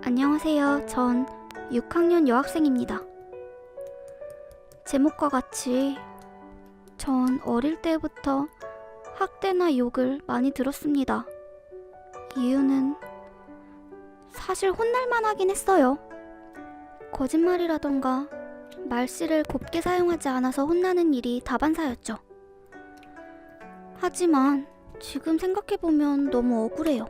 안녕하세요. 전 6학년 여학생입니다. 제목과 같이 전 어릴 때부터 학대나 욕을 많이 들었습니다. 이유는 사실 혼날만 하긴 했어요. 거짓말이라던가 말씨를 곱게 사용하지 않아서 혼나는 일이 다반사였죠. 하지만 지금 생각해보면 너무 억울해요.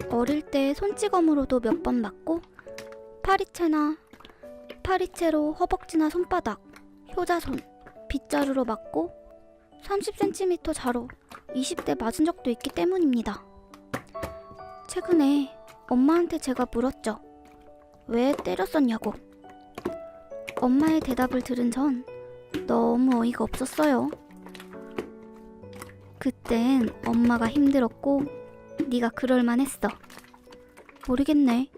어릴 때 손찌검으로도 몇 번 맞고 파리채로 허벅지나 손바닥, 효자손, 빗자루로 맞고 30cm 자로 20대 맞은 적도 있기 때문입니다. 최근에 엄마한테 제가 물었죠. 왜 때렸었냐고. 엄마의 대답을 들은 전 너무 어이가 없었어요. 그땐 엄마가 힘들었고 네가 그럴만 했어. 모르겠네.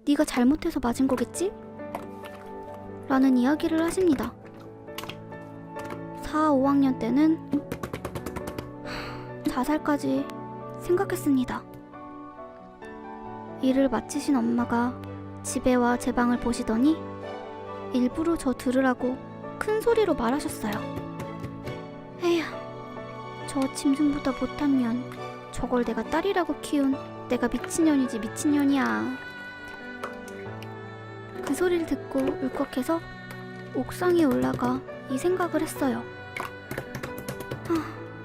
네가 잘못해서 맞은 거겠지? 라는 이야기를 하십니다. 4, 5학년 때는 자살까지 생각했습니다. 일을 마치신 엄마가 집에 와 제 방을 보시더니 일부러 저 들으라고 큰 소리로 말하셨어요. 에휴, 저 짐승보다 못하면 저걸 내가 딸이라고 키운 내가 미친년이지 미친년이야. 그 소리를 듣고 울컥해서 옥상에 올라가 이 생각을 했어요.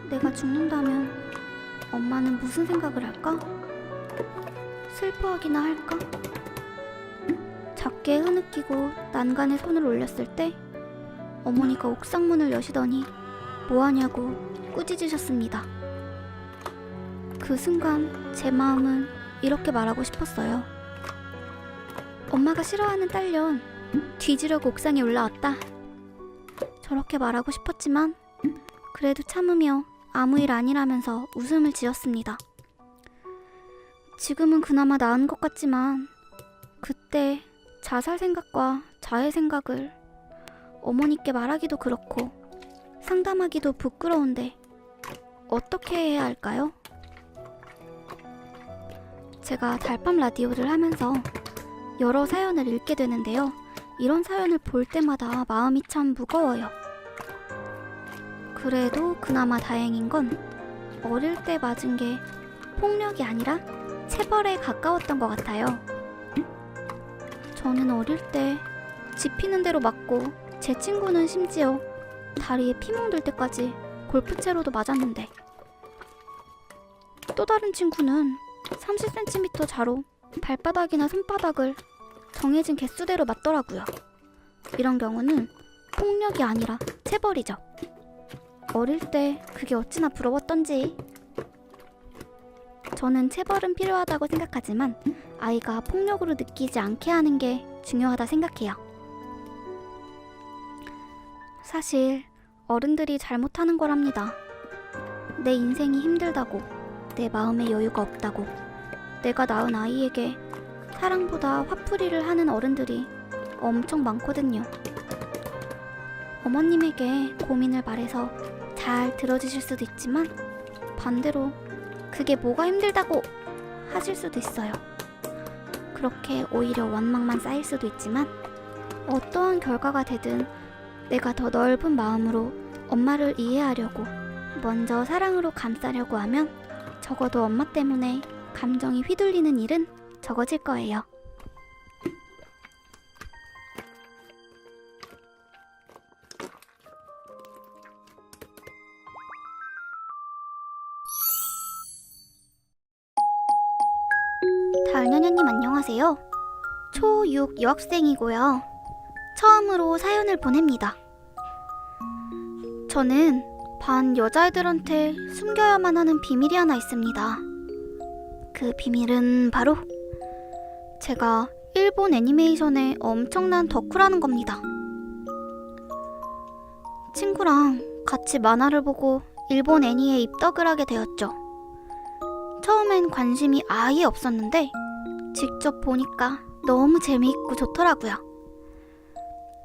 내가 죽는다면 엄마는 무슨 생각을 할까? 슬퍼하기나 할까? 작게 흐느끼고 난간에 손을 올렸을 때 어머니가 옥상문을 여시더니 뭐하냐고 꾸짖으셨습니다. 그 순간 제 마음은 이렇게 말하고 싶었어요. 엄마가 싫어하는 딸년 뒤지려고 옥상에 올라왔다. 저렇게 말하고 싶었지만 그래도 참으며 아무 일 아니라면서 웃음을 지었습니다. 지금은 그나마 나은 것 같지만 그때 자살 생각과 자해 생각을 어머니께 말하기도 그렇고 상담하기도 부끄러운데 어떻게 해야 할까요? 제가 달밤 라디오를 하면서 여러 사연을 읽게 되는데요. 이런 사연을 볼 때마다 마음이 참 무거워요. 그래도 그나마 다행인 건 어릴 때 맞은 게 폭력이 아니라 체벌에 가까웠던 것 같아요. 저는 어릴 때 집히는 대로 맞고 제 친구는 심지어 다리에 피 뭉들 때까지 골프채로도 맞았는데 또 다른 친구는 30cm 자로 발바닥이나 손바닥을 정해진 개수대로 맞더라고요. 이런 경우는 폭력이 아니라 체벌이죠. 어릴 때 그게 어찌나 부러웠던지. 저는 체벌은 필요하다고 생각하지만 아이가 폭력으로 느끼지 않게 하는 게 중요하다 생각해요. 사실 어른들이 잘못하는 거랍니다. 내 인생이 힘들다고, 내 마음에 여유가 없다고, 내가 낳은 아이에게 사랑보다 화풀이를 하는 어른들이 엄청 많거든요. 어머님에게 고민을 말해서 잘 들어주실 수도 있지만 반대로 그게 뭐가 힘들다고 하실 수도 있어요. 그렇게 오히려 원망만 쌓일 수도 있지만 어떠한 결과가 되든 내가 더 넓은 마음으로 엄마를 이해하려고 먼저 사랑으로 감싸려고 하면 적어도 엄마 때문에 감정이 휘둘리는 일은 적어질 거예요. 달년녀님 안녕하세요. 초6 여학생이고요. 처음으로 사연을 보냅니다. 저는 반 여자애들한테 숨겨야만 하는 비밀이 하나 있습니다. 그 비밀은 바로 제가 일본 애니메이션의 엄청난 덕후라는 겁니다. 친구랑 같이 만화를 보고 일본 애니에 입덕을 하게 되었죠. 처음엔 관심이 아예 없었는데 직접 보니까 너무 재미있고 좋더라고요.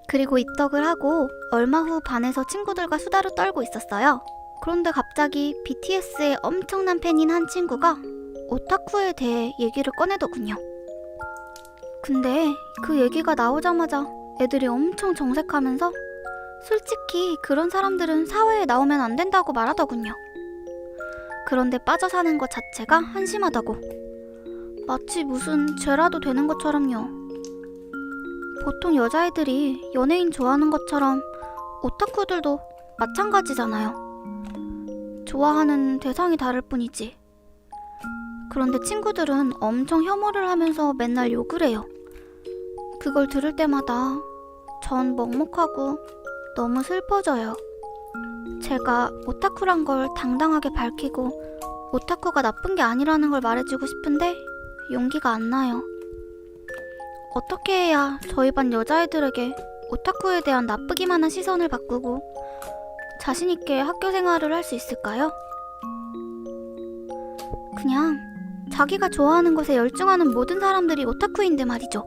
그리고 입덕을 하고 얼마 후 반에서 친구들과 수다를 떨고 있었어요. 그런데 갑자기 BTS의 엄청난 팬인 한 친구가 오타쿠에 대해 얘기를 꺼내더군요. 근데 그 얘기가 나오자마자 애들이 엄청 정색하면서 솔직히 그런 사람들은 사회에 나오면 안 된다고 말하더군요. 그런데 빠져 사는 것 자체가 한심하다고. 마치 무슨 죄라도 되는 것처럼요. 보통 여자애들이 연예인 좋아하는 것처럼 오타쿠들도 마찬가지잖아요. 좋아하는 대상이 다를 뿐이지. 그런데 친구들은 엄청 혐오를 하면서 맨날 욕을 해요. 그걸 들을 때마다 전 먹먹하고 너무 슬퍼져요. 제가 오타쿠란 걸 당당하게 밝히고 오타쿠가 나쁜 게 아니라는 걸 말해주고 싶은데 용기가 안 나요. 어떻게 해야 저희 반 여자애들에게 오타쿠에 대한 나쁘기만 한 시선을 바꾸고 자신있게 학교 생활을 할 수 있을까요? 그냥 자기가 좋아하는 것에 열중하는 모든 사람들이 오타쿠인데 말이죠.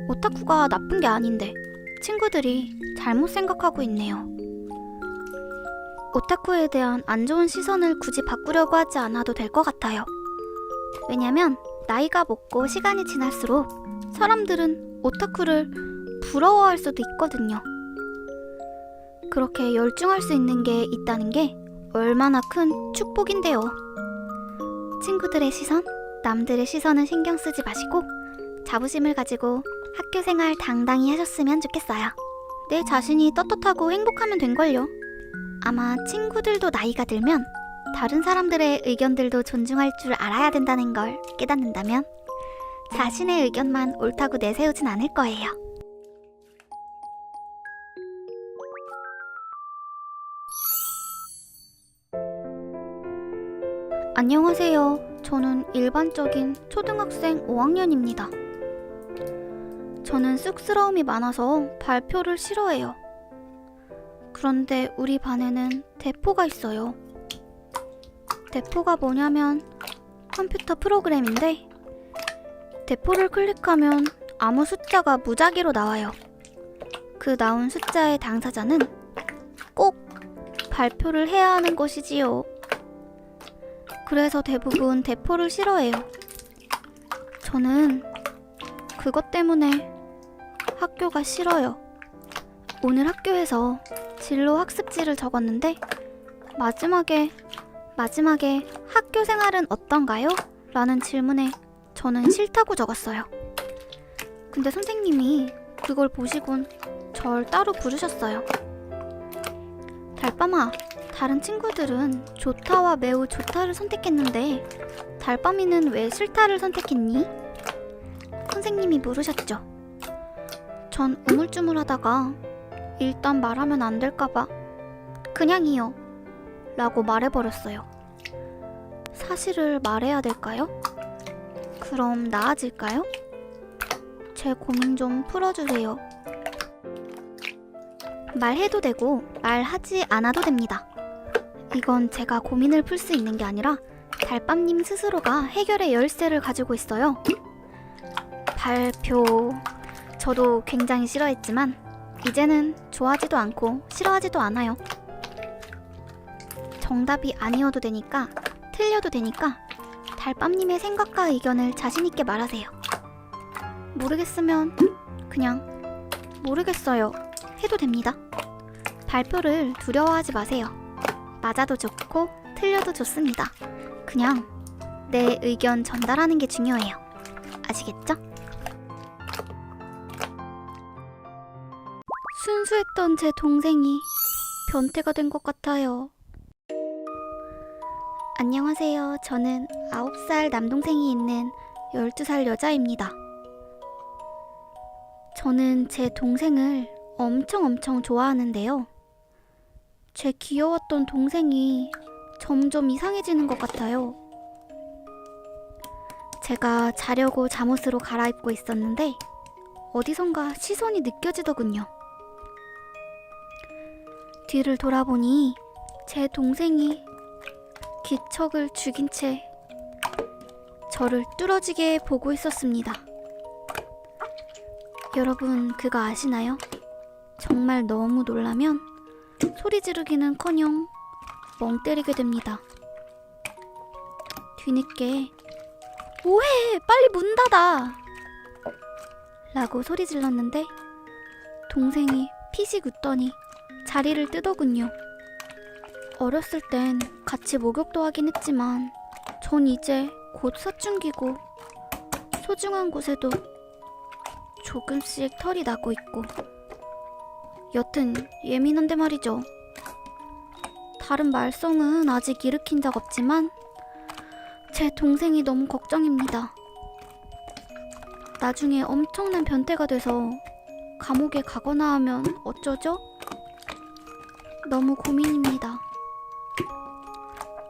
오타쿠가 나쁜 게 아닌데 친구들이 잘못 생각하고 있네요. 오타쿠에 대한 안 좋은 시선을 굳이 바꾸려고 하지 않아도 될 것 같아요. 왜냐면 나이가 먹고 시간이 지날수록 사람들은 오타쿠를 부러워할 수도 있거든요. 그렇게 열중할 수 있는 게 있다는 게 얼마나 큰 축복인데요. 친구들의 시선, 남들의 시선은 신경 쓰지 마시고 자부심을 가지고 학교 생활 당당히 하셨으면 좋겠어요. 내 자신이 떳떳하고 행복하면 된걸요. 아마 친구들도 나이가 들면 다른 사람들의 의견들도 존중할 줄 알아야 된다는 걸 깨닫는다면 자신의 의견만 옳다고 내세우진 않을 거예요. 안녕하세요. 저는 일반적인 초등학생 5학년입니다. 저는 쑥스러움이 많아서 발표를 싫어해요. 그런데 우리 반에는 대포가 있어요. 대포가 뭐냐면 컴퓨터 프로그램인데 대포를 클릭하면 아무 숫자가 무작위로 나와요. 그 나온 숫자의 당사자는 꼭 발표를 해야 하는 것이지요. 그래서 대부분 대포를 싫어해요. 저는 그것 때문에 학교가 싫어요. 오늘 학교에서 진로 학습지를 적었는데 마지막에 학교 생활은 어떤가요? 라는 질문에 저는 싫다고 적었어요. 근데 선생님이 그걸 보시곤 절 따로 부르셨어요. 달밤아, 다른 친구들은 좋다와 매우 좋다를 선택했는데 달밤이는 왜 싫다를 선택했니? 선생님이 물으셨죠. 전 우물쭈물하다가 일단 말하면 안 될까봐 그냥이요 라고 말해버렸어요. 사실을 말해야 될까요? 그럼 나아질까요? 제 고민 좀 풀어주세요. 말해도 되고 말하지 않아도 됩니다. 이건 제가 고민을 풀 수 있는 게 아니라 달밤님 스스로가 해결의 열쇠를 가지고 있어요. 발표... 저도 굉장히 싫어했지만 이제는 좋아하지도 않고 싫어하지도 않아요. 정답이 아니어도 되니까, 틀려도 되니까 달밤님의 생각과 의견을 자신있게 말하세요. 모르겠으면 그냥 모르겠어요 해도 됩니다. 발표를 두려워하지 마세요. 맞아도 좋고 틀려도 좋습니다. 그냥 내 의견 전달하는 게 중요해요. 아시겠죠? 순수했던 제 동생이 변태가 된 것 같아요. 안녕하세요. 저는 9살 남동생이 있는 12살 여자입니다. 저는 제 동생을 엄청 좋아하는데요. 제 귀여웠던 동생이 점점 이상해지는 것 같아요. 제가 자려고 잠옷으로 갈아입고 있었는데 어디선가 시선이 느껴지더군요. 뒤를 돌아보니 제 동생이 기척을 죽인 채 저를 뚫어지게 보고 있었습니다. 여러분 그거 아시나요? 정말 너무 놀라면 소리 지르기는커녕 멍 때리게 됩니다. 뒤늦게 뭐해! 빨리 문 닫아! 라고 소리 질렀는데 동생이 피식 웃더니 자리를 뜨더군요. 어렸을 땐 같이 목욕도 하긴 했지만 전 이제 곧 사춘기고 소중한 곳에도 조금씩 털이 나고 있고 여튼 예민한데 말이죠. 다른 말썽은 아직 일으킨 적 없지만 제 동생이 너무 걱정입니다. 나중에 엄청난 변태가 돼서 감옥에 가거나 하면 어쩌죠? 너무 고민입니다.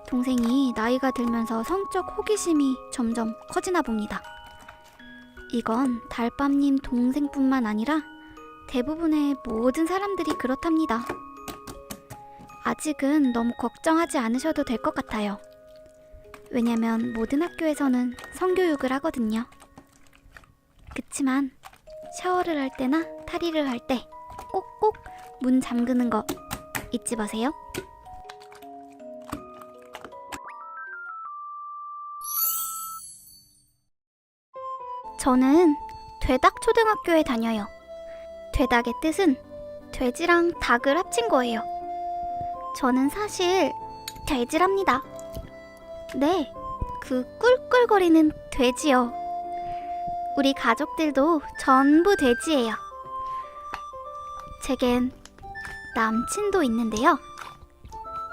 동생이 나이가 들면서 성적 호기심이 점점 커지나 봅니다. 이건 달밤님 동생뿐만 아니라 대부분의 모든 사람들이 그렇답니다. 아직은 너무 걱정하지 않으셔도 될 것 같아요. 왜냐면 모든 학교에서는 성교육을 하거든요. 그치만 샤워를 할 때나 탈의를 할 때 꼭꼭 문 잠그는 거 잊지 마세요. 저는 되닥초등학교에 다녀요. 되닥의 뜻은 돼지랑 닭을 합친 거예요. 저는 사실 돼지랍니다. 네, 그 꿀꿀거리는 돼지요. 우리 가족들도 전부 돼지예요. 제겐 남친도 있는데요.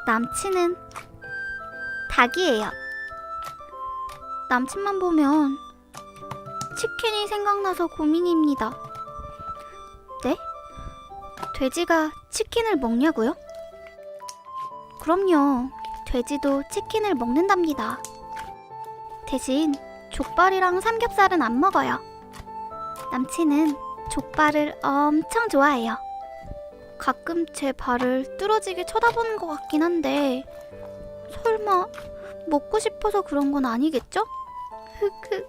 남친은 닭이에요. 남친만 보면 치킨이 생각나서 고민입니다. 네? 돼지가 치킨을 먹냐고요? 그럼요. 돼지도 치킨을 먹는답니다. 대신 족발이랑 삼겹살은 안 먹어요. 남친은 족발을 엄청 좋아해요. 가끔 제 발을 뚫어지게 쳐다보는 것 같긴 한데 설마 먹고 싶어서 그런 건 아니겠죠? 흑흑.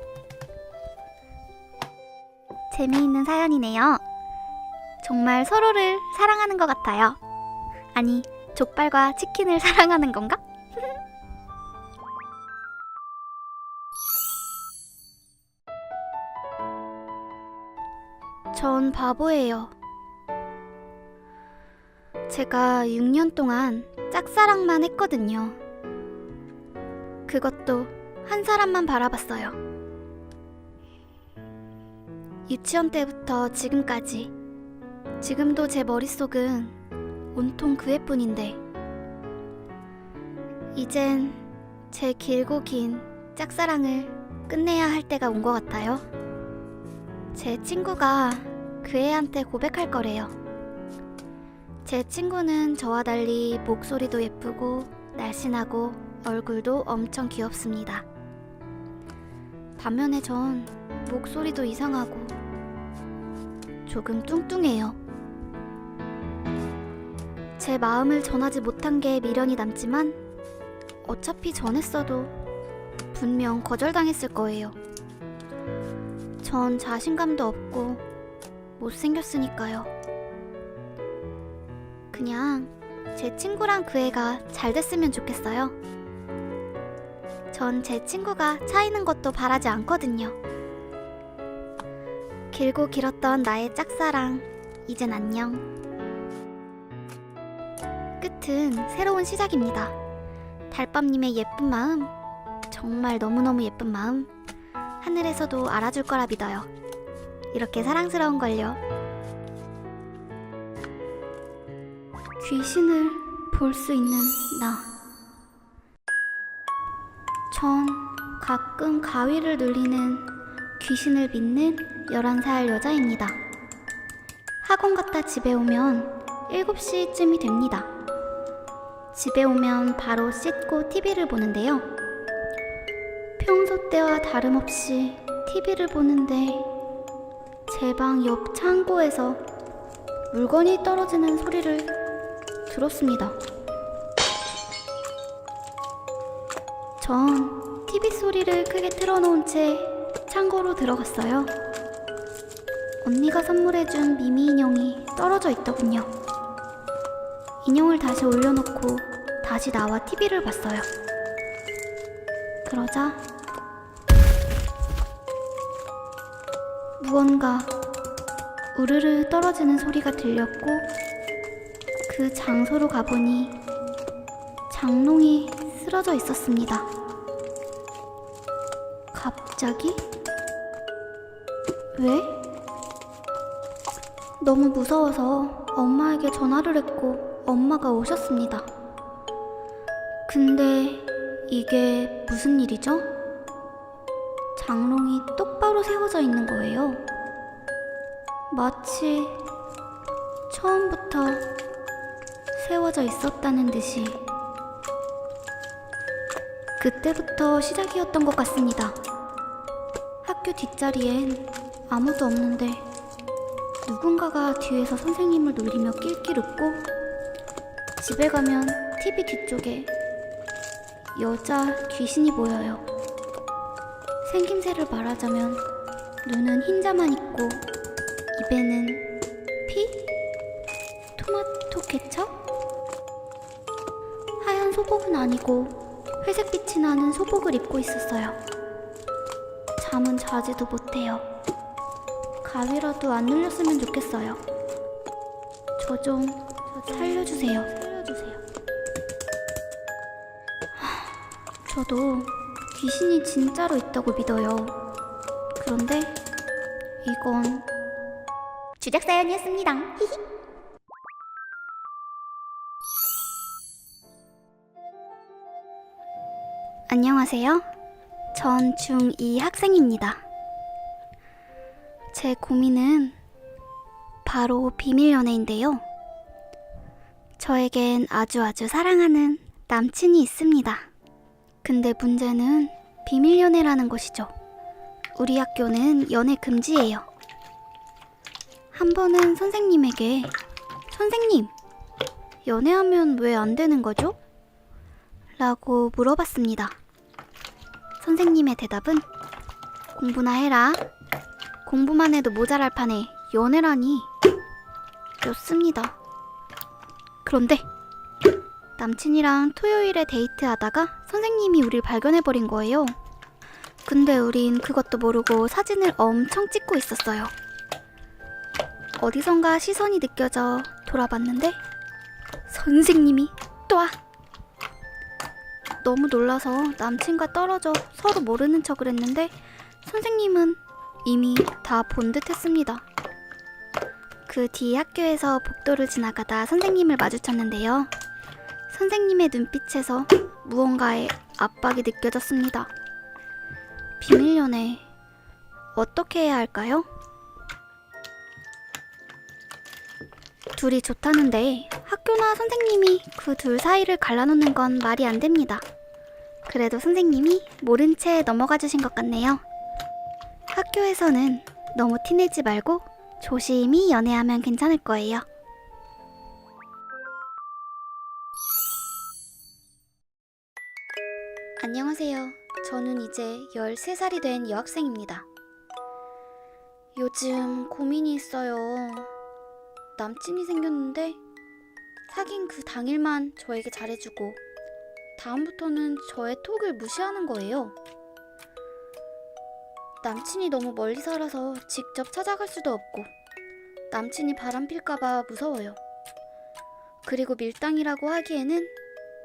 재미있는 사연이네요. 정말 서로를 사랑하는 것 같아요. 아니, 족발과 치킨을 사랑하는 건가? 전 바보예요. 제가 6년 동안 짝사랑만 했거든요. 그것도 한 사람만 바라봤어요. 유치원 때부터 지금까지. 지금도 제 머릿속은 온통 그 애뿐인데 이젠 제 길고 긴 짝사랑을 끝내야 할 때가 온 것 같아요. 제 친구가 그 애한테 고백할 거래요. 제 친구는 저와 달리 목소리도 예쁘고 날씬하고 얼굴도 엄청 귀엽습니다. 반면에 전 목소리도 이상하고 조금 뚱뚱해요. 제 마음을 전하지 못한 게 미련이 남지만 어차피 전했어도 분명 거절당했을 거예요. 전 자신감도 없고 못생겼으니까요. 그냥 제 친구랑 그 애가 잘 됐으면 좋겠어요. 전 제 친구가 차이는 것도 바라지 않거든요. 길고 길었던 나의 짝사랑, 이젠 안녕. 끝은 새로운 시작입니다. 달밤님의 예쁜 마음, 정말 너무너무 예쁜 마음, 하늘에서도 알아줄 거라 믿어요. 이렇게 사랑스러운 걸요. 귀신을 볼 수 있는 나. 전 가끔 가위를 눌리는 귀신을 믿는 11살 여자입니다. 학원 갔다 집에 오면 7시쯤이 됩니다. 집에 오면 바로 씻고 TV를 보는데요. 평소 때와 다름없이 TV를 보는데 제 방 옆 창고에서 물건이 떨어지는 소리를 들었습니다. 전 TV 소리를 크게 틀어놓은 채 창고로 들어갔어요. 언니가 선물해준 미미 인형이 떨어져 있더군요. 인형을 다시 올려놓고 다시 나와 TV를 봤어요. 그러자 무언가 우르르 떨어지는 소리가 들렸고 그 장소로 가보니 장롱이 쓰러져 있었습니다. 갑자기? 왜? 너무 무서워서 엄마에게 전화를 했고 엄마가 오셨습니다. 근데 이게 무슨 일이죠? 장롱이 똑바로 세워져 있는 거예요. 마치 처음부터 세워져 있었다는 듯이. 그때부터 시작이었던 것 같습니다. 학교 뒷자리엔 아무도 없는데 누군가가 뒤에서 선생님을 놀리며 낄낄 웃고, 집에 가면 TV 뒤쪽에 여자 귀신이 보여요. 생김새를 말하자면 눈은 흰자만 있고 입에는 피? 토마토 케첩? 하얀 소복은 아니고 회색빛이 나는 소복을 입고 있었어요. 잠은 자지도 못해요. 가위라도 안 눌렸으면 좋겠어요. 저 좀 살려주세요. 저도 귀신이 진짜로 있다고 믿어요. 그런데 이건 주작사연이었습니다. 안녕하세요. 전 중2 학생입니다. 제 고민은 바로 비밀 연애인데요. 저에겐 아주 사랑하는 남친이 있습니다. 근데 문제는 비밀 연애라는 것이죠. 우리 학교는 연애 금지예요. 한 번은 선생님에게 "선생님, 연애하면 왜 안 되는 거죠?" 라고 물어봤습니다. 선생님의 대답은 "공부나 해라. 공부만 해도 모자랄 판에 연애라니" 였습니다. 그런데 남친이랑 토요일에 데이트하다가 선생님이 우릴 발견해버린 거예요. 근데 우린 그것도 모르고 사진을 엄청 찍고 있었어요. 어디선가 시선이 느껴져 돌아봤는데 선생님이 또아! 너무 놀라서 남친과 떨어져 서로 모르는 척을 했는데 선생님은 이미 다 본 듯 했습니다. 그 뒤 학교에서 복도를 지나가다 선생님을 마주쳤는데요. 선생님의 눈빛에서 무언가의 압박이 느껴졌습니다. 비밀 연애 어떻게 해야 할까요? 둘이 좋다는데 학교나 선생님이 그 둘 사이를 갈라놓는 건 말이 안 됩니다. 그래도 선생님이 모른 채 넘어가 주신 것 같네요. 학교에서는 너무 티내지 말고 조심히 연애하면 괜찮을 거예요. 안녕하세요. 저는 이제 13살이 된 여학생입니다. 요즘 고민이 있어요. 남친이 생겼는데 사귄 그 당일만 저에게 잘해주고 다음부터는 저의 톡을 무시하는 거예요. 남친이 너무 멀리 살아서 직접 찾아갈 수도 없고 남친이 바람필까봐 무서워요. 그리고 밀당이라고 하기에는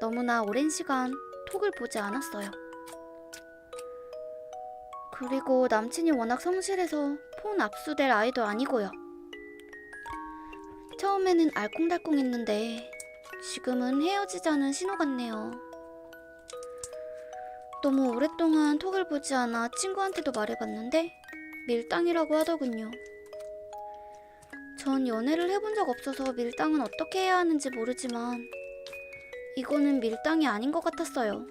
너무나 오랜 시간 톡을 보지 않았어요. 그리고 남친이 워낙 성실해서 폰 압수될 아이도 아니고요. 처음에는 알콩달콩했는데 지금은 헤어지자는 신호 같네요. 너무 오랫동안 톡을 보지 않아 친구한테도 말해봤는데 밀당이라고 하더군요. 전 연애를 해본 적 없어서 밀당은 어떻게 해야 하는지 모르지만 이거는 밀당이 아닌 것 같았어요.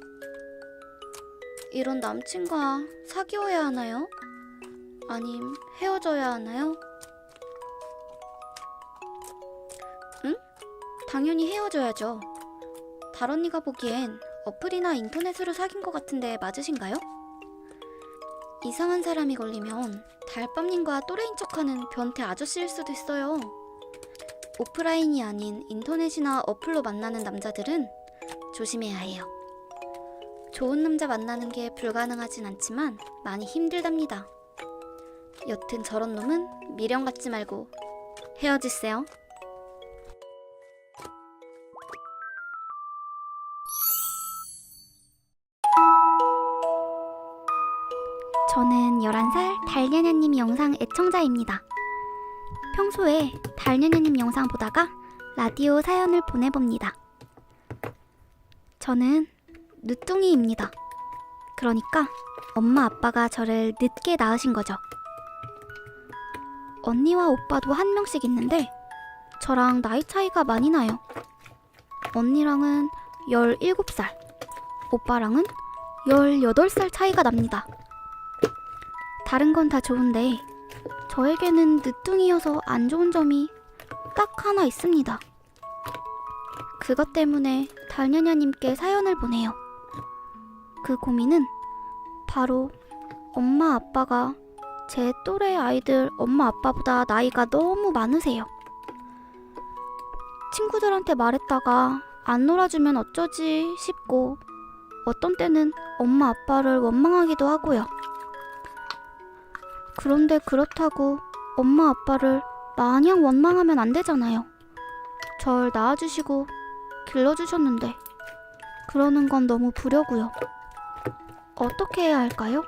이런 남친과 사귀어야 하나요? 아님 헤어져야 하나요? 응? 당연히 헤어져야죠. 달언니가 보기엔 어플이나 인터넷으로 사귄 것 같은데 맞으신가요? 이상한 사람이 걸리면 달밤님과 또래인 척하는 변태 아저씨일 수도 있어요. 오프라인이 아닌 인터넷이나 어플로 만나는 남자들은 조심해야 해요. 좋은 남자 만나는 게 불가능하진 않지만 많이 힘들답니다. 여튼 저런 놈은 미련 갖지 말고 헤어지세요. 저는 11살 달녀녀님 영상 애청자입니다. 평소에 달녀녀님 영상 보다가 라디오 사연을 보내봅니다. 저는 늦둥이입니다. 그러니까 엄마 아빠가 저를 늦게 낳으신 거죠. 언니와 오빠도 한 명씩 있는데 저랑 나이 차이가 많이 나요. 언니랑은 17살, 오빠랑은 18살 차이가 납니다. 다른 건 다 좋은데 저에게는 늦둥이여서 안 좋은 점이 딱 하나 있습니다. 그것 때문에 달녀녀님께 사연을 보내요. 그 고민은 바로 엄마 아빠가 제 또래 아이들 엄마 아빠보다 나이가 너무 많으세요. 친구들한테 말했다가 안 놀아주면 어쩌지 싶고 어떤 때는 엄마 아빠를 원망하기도 하고요. 그런데 그렇다고 엄마 아빠를 마냥 원망하면 안 되잖아요. 절 낳아주시고 길러주셨는데 그러는 건 너무 부려고요. 어떻게 해야 할까요?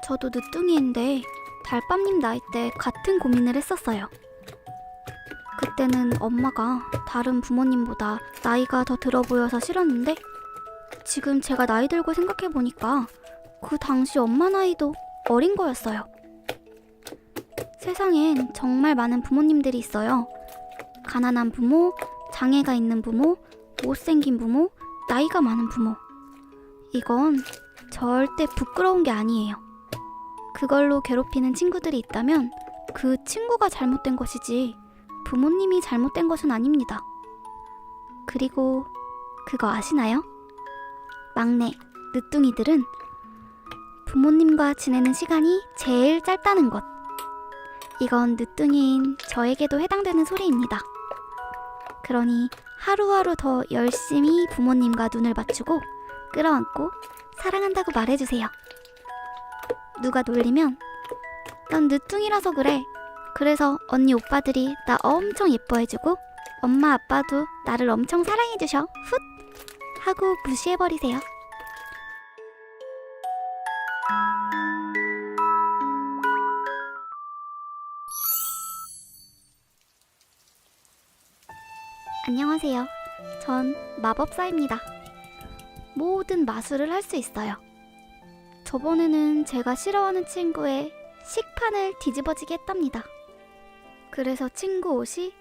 저도 늦둥이인데 달밤님 나이 때 같은 고민을 했었어요. 그때는 엄마가 다른 부모님보다 나이가 더 들어 보여서 싫었는데 지금 제가 나이 들고 생각해보니까 그 당시 엄마 나이도 어린 거였어요. 세상엔 정말 많은 부모님들이 있어요. 가난한 부모, 장애가 있는 부모, 못생긴 부모, 나이가 많은 부모. 이건 절대 부끄러운 게 아니에요. 그걸로 괴롭히는 친구들이 있다면 그 친구가 잘못된 것이지 부모님이 잘못된 것은 아닙니다. 그리고 그거 아시나요? 막내, 늦둥이들은 부모님과 지내는 시간이 제일 짧다는 것. 이건 늦둥이인 저에게도 해당되는 소리입니다. 그러니 하루하루 더 열심히 부모님과 눈을 맞추고 끌어안고 사랑한다고 말해주세요. 누가 놀리면 넌 늦둥이라서 그래. 그래서 언니 오빠들이 나 엄청 예뻐해주고 엄마 아빠도 나를 엄청 사랑해주셔. 훗! 하고 무시해버리세요. 안녕하세요. 전 마법사입니다. 모든 마술을 할 수 있어요. 저번에는 제가 싫어하는 친구의 식판을 뒤집어지게 했답니다. 그래서 친구 옷이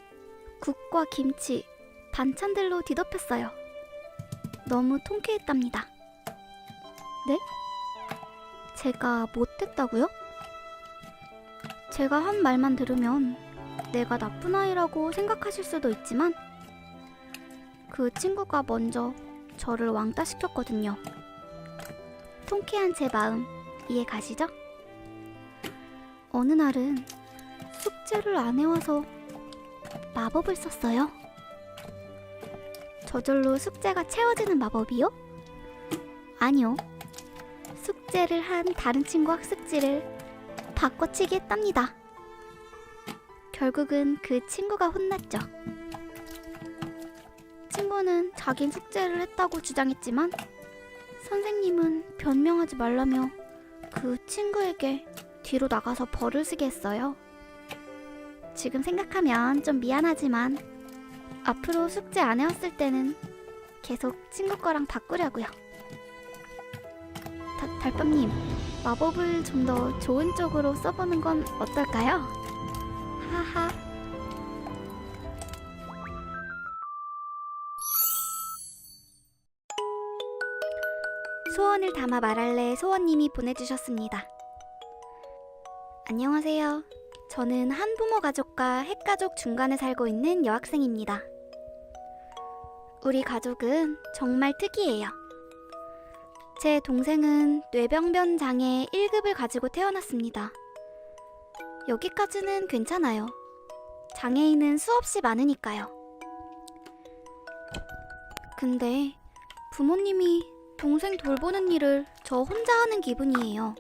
국과 김치, 반찬들로 뒤덮였어요. 너무 통쾌했답니다. 네? 제가 못했다고요? 제가 한 말만 들으면 내가 나쁜 아이라고 생각하실 수도 있지만 그 친구가 먼저 저를 왕따시켰거든요. 통쾌한 제 마음 이해 가시죠? 어느 날은 숙제를 안 해와서 마법을 썼어요. 저절로 숙제가 채워지는 마법이요? 아니요. 숙제를 한 다른 친구 학습지를 바꿔치기 했답니다. 결국은 그 친구가 혼났죠. 친구는 자긴 숙제를 했다고 주장했지만 선생님은 변명하지 말라며 그 친구에게 뒤로 나가서 벌을 쓰게 했어요. 지금 생각하면 좀 미안하지만 앞으로 숙제 안 해왔을 때는 계속 친구 거랑 바꾸려고요. 달밤님, 마법을 좀 더 좋은 쪽으로 써보는 건 어떨까요? 하하. 소원을 담아 말할래 소원님이 보내주셨습니다. 안녕하세요. 저는 한부모 가족과 핵가족 중간에 살고 있는 여학생입니다. 우리 가족은 정말 특이해요. 제 동생은 뇌병변 장애 1급을 가지고 태어났습니다. 여기까지는 괜찮아요. 장애인은 수없이 많으니까요. 근데 부모님이 동생 돌보는 일을 저 혼자 하는 기분이에요.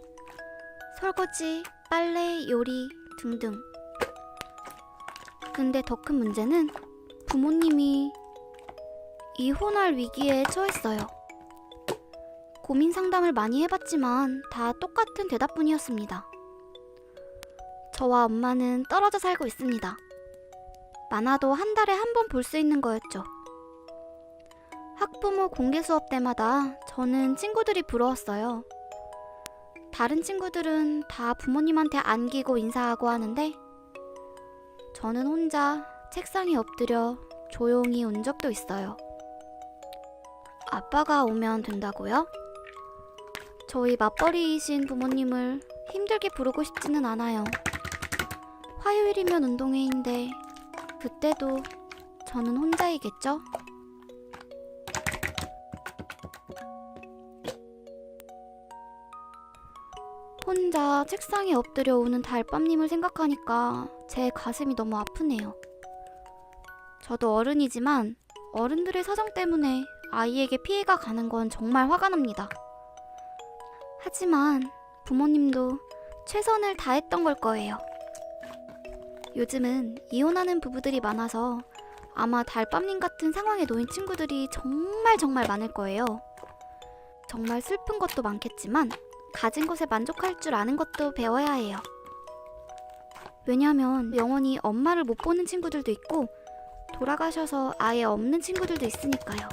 설거지, 빨래, 요리 등등. 근데 더 큰 문제는 부모님이 이혼할 위기에 처했어요. 고민 상담을 많이 해봤지만 다 똑같은 대답뿐이었습니다. 저와 엄마는 떨어져 살고 있습니다. 많아도 한 달에 한 번 볼 수 있는 거였죠. 학부모 공개 수업 때마다 저는 친구들이 부러웠어요. 다른 친구들은 다 부모님한테 안기고 인사하고 하는데 저는 혼자 책상에 엎드려 조용히 운 적도 있어요. 아빠가 오면 된다고요? 저희 맞벌이이신 부모님을 힘들게 부르고 싶지는 않아요. 화요일이면 운동회인데 그때도 저는 혼자이겠죠? 혼자 책상에 엎드려 우는 달밤님을 생각하니까 제 가슴이 너무 아프네요. 저도 어른이지만 어른들의 사정 때문에 아이에게 피해가 가는 건 정말 화가 납니다. 하지만 부모님도 최선을 다했던 걸 거예요. 요즘은 이혼하는 부부들이 많아서 아마 달밤님 같은 상황에 놓인 친구들이 정말 많을 거예요. 정말 슬픈 것도 많겠지만 가진 것에 만족할 줄 아는 것도 배워야 해요. 왜냐면 영원히 엄마를 못 보는 친구들도 있고 돌아가셔서 아예 없는 친구들도 있으니까요.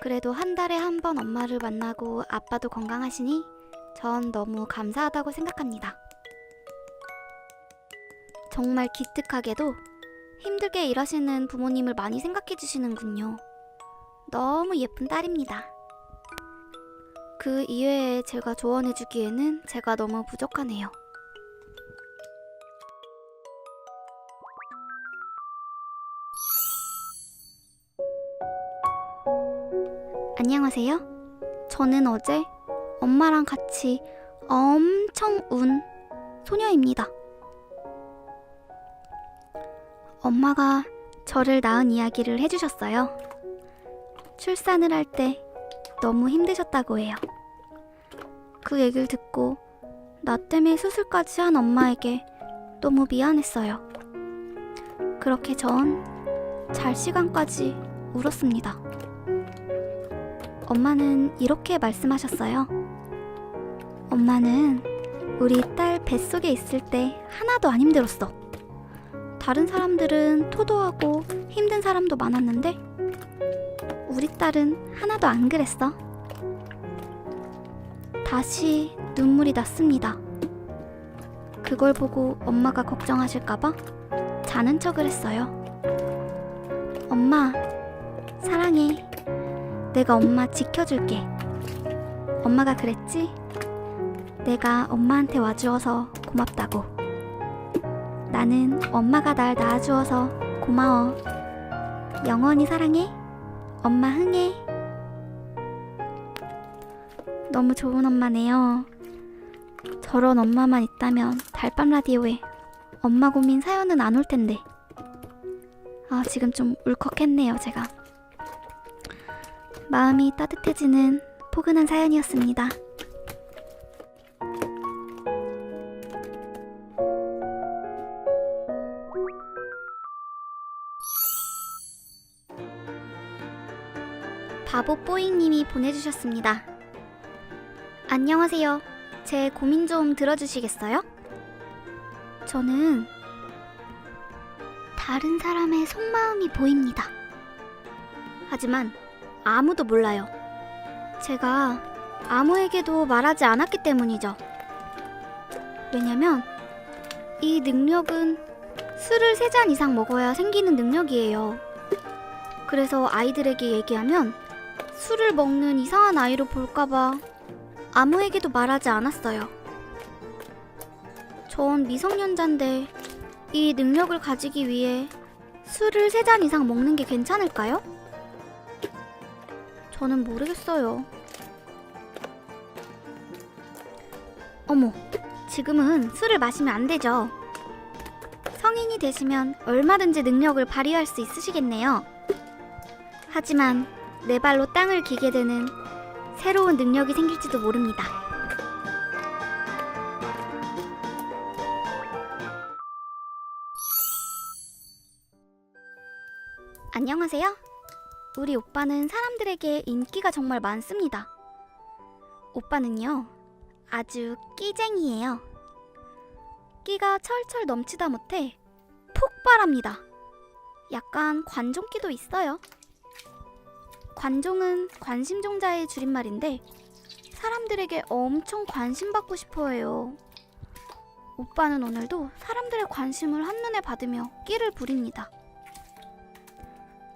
그래도 한 달에 한 번 엄마를 만나고 아빠도 건강하시니 전 너무 감사하다고 생각합니다. 정말 기특하게도 힘들게 일하시는 부모님을 많이 생각해 주시는군요. 너무 예쁜 딸입니다. 그 이외에 제가 조언해 주기에는 제가 너무 부족하네요. 안녕하세요. 저는 어제 엄마랑 같이 엄청 운 소녀입니다. 엄마가 저를 낳은 이야기를 해주셨어요. 출산을 할 때 너무 힘드셨다고 해요. 그 얘기를 듣고 나 때문에 수술까지 한 엄마에게 너무 미안했어요. 그렇게 전 잘 시간까지 울었습니다. 엄마는 이렇게 말씀하셨어요. 엄마는 우리 딸 뱃속에 있을 때 하나도 안 힘들었어. 다른 사람들은 토도하고 힘든 사람도 많았는데 우리 딸은 하나도 안 그랬어. 다시 눈물이 났습니다. 그걸 보고 엄마가 걱정하실까봐 자는 척을 했어요. 엄마, 사랑해. 내가 엄마 지켜줄게. 엄마가 그랬지? 내가 엄마한테 와주어서 고맙다고. 나는 엄마가 날 낳아주어서 고마워. 영원히 사랑해. 엄마 흥해. 너무 좋은 엄마네요. 저런 엄마만 있다면 달밤 라디오에 엄마 고민 사연은 안 올 텐데. 지금 좀 울컥했네요, 제가. 마음이 따뜻해지는 포근한 사연이었습니다. 바보뽀잉님이 보내주셨습니다. 안녕하세요. 제 고민 좀 들어주시겠어요? 저는 다른 사람의 속마음이 보입니다. 하지만 아무도 몰라요. 제가 아무에게도 말하지 않았기 때문이죠. 왜냐면 이 능력은 술을 3잔 이상 먹어야 생기는 능력이에요. 그래서 아이들에게 얘기하면 술을 먹는 이상한 아이로 볼까봐 아무에게도 말하지 않았어요. 전 미성년자인데 이 능력을 가지기 위해 술을 3잔 이상 먹는 게 괜찮을까요? 저는 모르겠어요. 어머, 지금은 술을 마시면 안 되죠. 성인이 되시면 얼마든지 능력을 발휘할 수 있으시겠네요. 하지만 내 발로 땅을 기게 되는 새로운 능력이 생길지도 모릅니다. 안녕하세요. 우리 오빠는 사람들에게 인기가 정말 많습니다. 오빠는요, 아주 끼쟁이에요. 끼가 철철 넘치다 못해 폭발합니다. 약간 관종끼도 있어요. 관종은 관심종자의 줄임말인데 사람들에게 엄청 관심받고 싶어해요. 오빠는 오늘도 사람들의 관심을 한눈에 받으며 끼를 부립니다.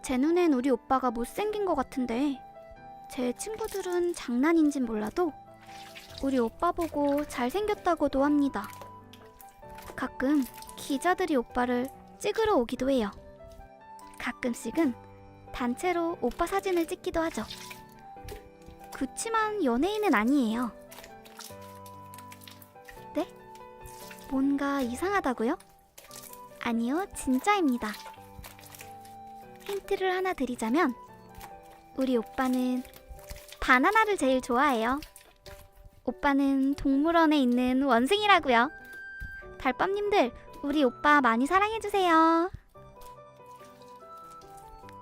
제 눈엔 우리 오빠가 못생긴 것 같은데 제 친구들은 장난인진 몰라도 우리 오빠 보고 잘생겼다고도 합니다. 가끔 기자들이 오빠를 찍으러 오기도 해요. 가끔씩은 단체로 오빠 사진을 찍기도 하죠. 그치만 연예인은 아니에요. 네? 뭔가 이상하다고요? 아니요, 진짜입니다. 힌트를 하나 드리자면 우리 오빠는 바나나를 제일 좋아해요. 오빠는 동물원에 있는 원숭이라고요. 달밤님들, 우리 오빠 많이 사랑해주세요.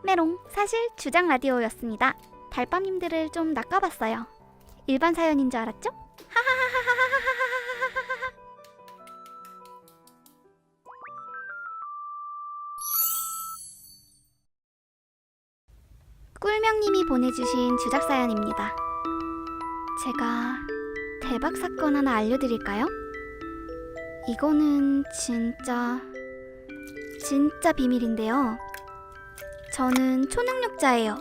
메롱, 사실 주장 라디오였습니다. 달밤님들을 좀 낚아봤어요. 일반 사연인 줄 알았죠? 꿀명님이 보내주신 주작사연입니다. 제가 대박 사건 하나 알려드릴까요? 이거는 진짜 비밀인데요. 저는 초능력자예요.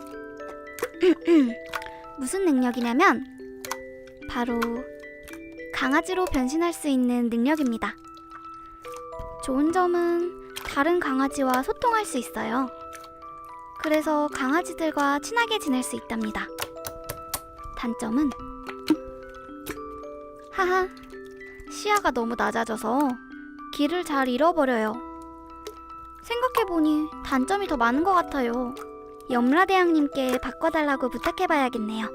무슨 능력이냐면 바로 강아지로 변신할 수 있는 능력입니다. 좋은 점은 다른 강아지와 소통할 수 있어요. 그래서 강아지들과 친하게 지낼 수 있답니다. 단점은 하하, 시야가 너무 낮아져서 길을 잘 잃어버려요. 생각해보니 단점이 더 많은 것 같아요. 염라대왕님께 바꿔달라고 부탁해봐야겠네요.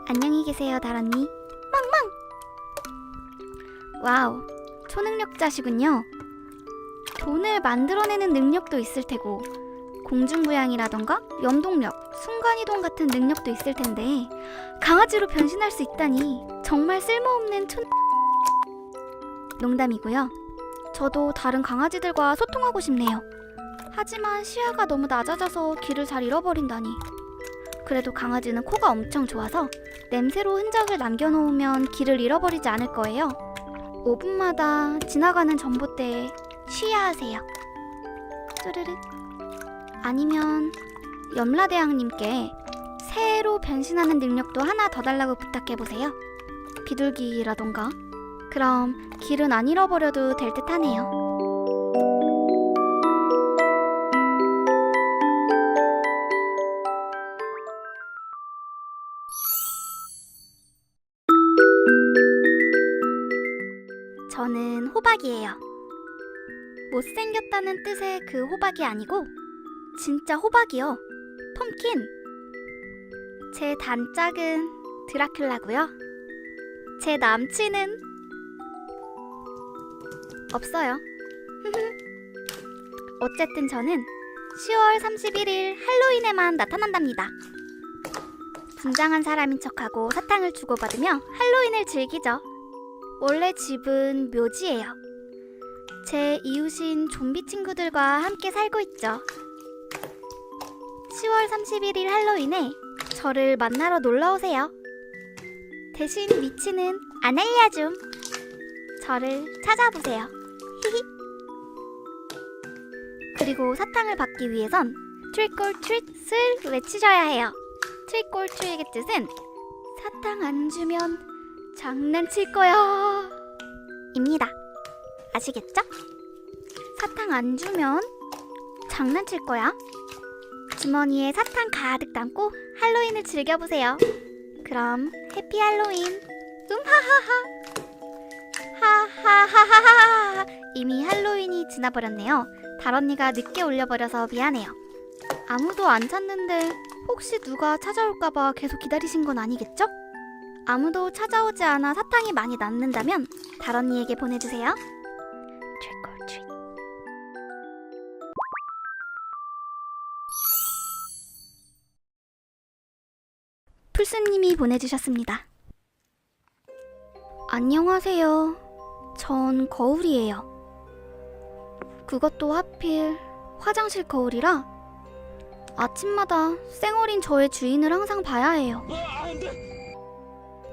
안녕히 계세요, 달언니. 망망! 와우, 초능력자시군요. 돈을 만들어내는 능력도 있을 테고 공중부양이라던가 염동력, 순간이동 같은 능력도 있을 텐데 강아지로 변신할 수 있다니 정말 쓸모없는 농담이고요. 저도 다른 강아지들과 소통하고 싶네요. 하지만 시야가 너무 낮아져서 길을 잘 잃어버린다니. 그래도 강아지는 코가 엄청 좋아서 냄새로 흔적을 남겨놓으면 길을 잃어버리지 않을 거예요. 5분마다 지나가는 전봇대에 쉬야 하세요. 뚜르륵. 아니면 염라대왕님께 새로 변신하는 능력도 하나 더 달라고 부탁해보세요. 비둘기라던가. 그럼 길은 안 잃어버려도 될 듯 하네요. 저는 호박이에요. 못생겼다는 뜻의 그 호박이 아니고 진짜 호박이요. 펌킨. 제 단짝은 드라큘라고요. 제 남친은 없어요. 어쨌든 저는 10월 31일 할로윈에만 나타난답니다. 분장한 사람인 척하고 사탕을 주고받으며 할로윈을 즐기죠. 원래 집은 묘지예요. 제 이웃인 좀비 친구들과 함께 살고 있죠. 10월 31일 할로윈에 저를 만나러 놀러오세요. 대신 미치는 안 알려줌. 저를 찾아보세요. 히히. 그리고 사탕을 받기 위해선 트릭 올 트릿을 외치셔야 해요. 트릭 올 트릿의 뜻은 사탕 안 주면 장난칠 거야 입니다. 아시겠죠? 사탕 안 주면 장난칠 거야. 주머니에 사탕 가득 담고 할로윈을 즐겨보세요. 그럼 해피 할로윈. 하하하하하하. 이미 할로윈이 지나버렸네요. 달 언니가 늦게 올려버려서 미안해요. 아무도 안 찾는데 혹시 누가 찾아올까봐 계속 기다리신 건 아니겠죠? 아무도 찾아오지 않아 사탕이 많이 남는다면 달 언니에게 보내주세요. Trick or treat. 풀스님이 보내주셨습니다. 안녕하세요. 전 거울이에요. 그것도 하필 화장실 거울이라 아침마다 쌩얼인 저의 주인을 항상 봐야 해요.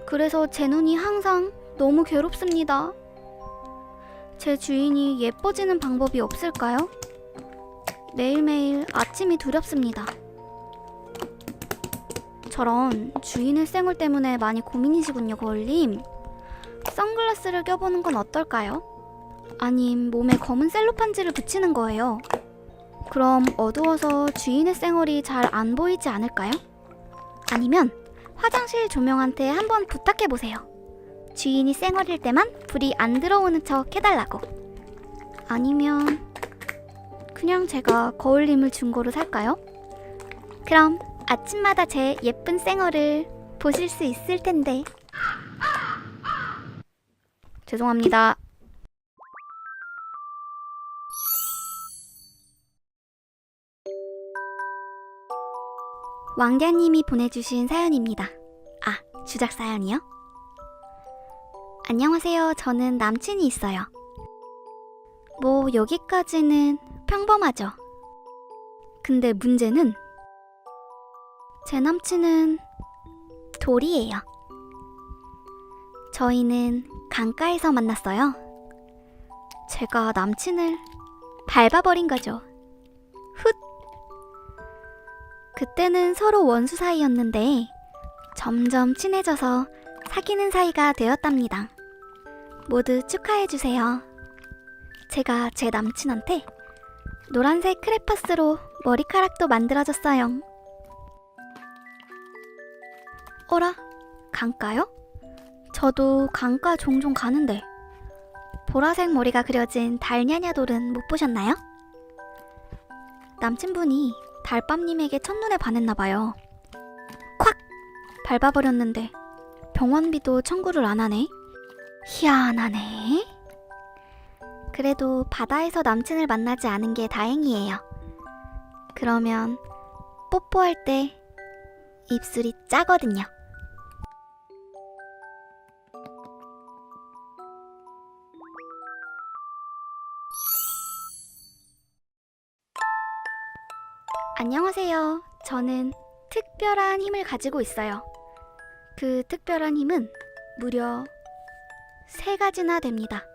그래서 제 눈이 항상 너무 괴롭습니다. 제 주인이 예뻐지는 방법이 없을까요? 매일매일 아침이 두렵습니다. 저런 주인의 쌩얼 때문에 많이 고민이시군요, 거울님. 선글라스를 껴보는 건 어떨까요? 아님 몸에 검은 셀로판지를 붙이는 거예요. 그럼 어두워서 주인의 쌩얼이 잘 안 보이지 않을까요? 아니면 화장실 조명한테 한번 부탁해보세요. 주인이 쌩얼일 때만 불이 안 들어오는 척 해달라고. 아니면 그냥 제가 거울님을 중고로 살까요? 그럼 아침마다 제 예쁜 쌩얼을 보실 수 있을 텐데. 죄송합니다. 왕자님이 보내주신 사연입니다. 아, 주작 사연이요? 안녕하세요. 저는 남친이 있어요. 뭐 여기까지는 평범하죠. 근데 문제는 제 남친은 돌이에요. 저희는 강가에서 만났어요. 제가 남친을 밟아버린 거죠. 훗! 그때는 서로 원수 사이였는데 점점 친해져서 사귀는 사이가 되었답니다. 모두 축하해주세요. 제가 제 남친한테 노란색 크레파스로 머리카락도 만들어줬어요. 어라? 강가요? 저도 강가 종종 가는데 보라색 머리가 그려진 달냐냐 돌은 못 보셨나요? 남친분이 달밤님에게 첫눈에 반했나봐요. 콱! 밟아버렸는데 병원비도 청구를 안 하네. 희한하네. 그래도 바다에서 남친을 만나지 않은 게 다행이에요. 그러면 뽀뽀할 때 입술이 짜거든요. 안녕하세요. 저는 특별한 힘을 가지고 있어요. 그 특별한 힘은 무려 3가지나 됩니다.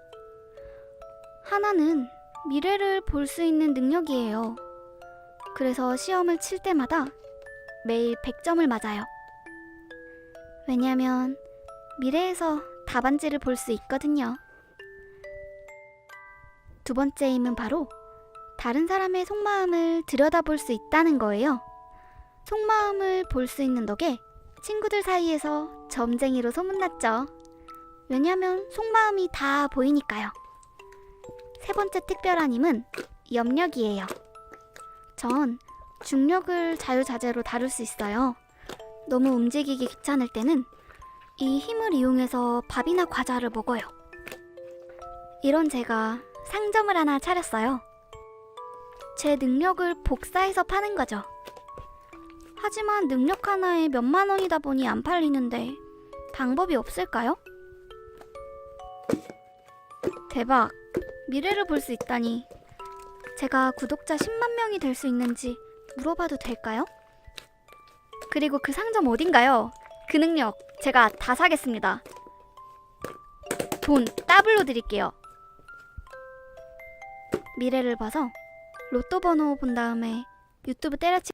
하나는 미래를 볼 수 있는 능력이에요. 그래서 시험을 칠 때마다 매일 100점을 맞아요. 왜냐면 미래에서 답안지를 볼 수 있거든요. 두 번째 힘은 바로 다른 사람의 속마음을 들여다볼 수 있다는 거예요. 속마음을 볼 수 있는 덕에 친구들 사이에서 점쟁이로 소문났죠. 왜냐면 속마음이 다 보이니까요. 세 번째 특별한 힘은 염력이에요. 전 중력을 자유자재로 다룰 수 있어요. 너무 움직이기 귀찮을 때는 이 힘을 이용해서 밥이나 과자를 먹어요. 이런 제가 상점을 하나 차렸어요. 제 능력을 복사해서 파는 거죠. 하지만 능력 하나에 몇만 원이다 보니 안 팔리는데 방법이 없을까요? 대박! 미래를 볼 수 있다니. 제가 구독자 10만 명이 될 수 있는지 물어봐도 될까요? 그리고 그 상점 어딘가요? 그 능력 제가 다 사겠습니다. 돈 더블로 드릴게요. 미래를 봐서 로또 번호 본 다음에 유튜브 때려치